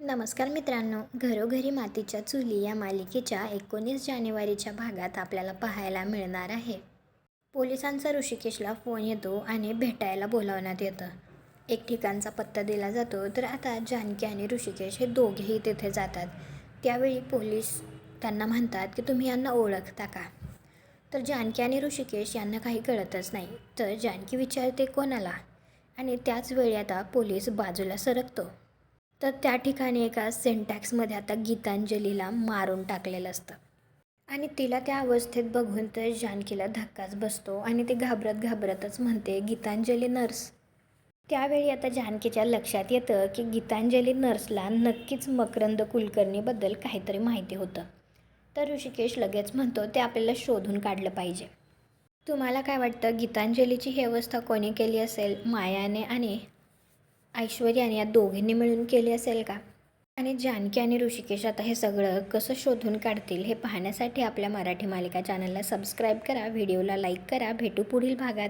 नमस्कार मित्रांनो, घरोघरी मातीच्या चुली या मालिकेच्या 19 जानेवारीच्या भागात आपल्याला पाहायला मिळणार आहे. पोलिसांचा ऋषिकेशला फोन येतो आणि भेटायला बोलावण्यात येतं. एक ठिकाणचा पत्ता दिला जातो. तर आता जानकी आणि ऋषिकेश हे दोघेही तिथे जातात. त्यावेळी पोलीस त्यांना म्हणतात की तुम्ही यांना ओळखता का? तर जानकी आणि ऋषिकेश यांना काही कळतच नाही. तर जानकी विचारते कोणाला? आणि त्याच वेळी आता पोलीस बाजूला सरकतो. तर त्या ठिकाणी एका सिंटॅक्समध्ये आता गीतांजलीला मारून टाकलेलं असतं. आणि तिला त्या अवस्थेत बघून तर जानकीला धक्काच बसतो आणि ती घाबरतच म्हणते, गीतांजली नर्स. त्यावेळी आता जानकीच्या लक्षात येतं की गीतांजली नर्सला नक्कीच मकरंद कुलकर्णीबद्दल काहीतरी माहिती होतं. तर ऋषिकेश लगेच म्हणतो ते आपल्याला शोधून काढलं पाहिजे. तुम्हाला काय वाटतं, गीतांजलीची ही अवस्था कोणी केली असेल? मायाने आणि ऐश्वर्याने या दोघींनी मिळून केली असेल का? आणि जानकी आणि ऋषिकेश आता हे सगळं कसं शोधून काढतील हे पाहण्यासाठी आपल्या मराठी मालिका चॅनलला सबस्क्राईब करा, व्हिडिओला लाईक करा. भेटू पुढील भागात.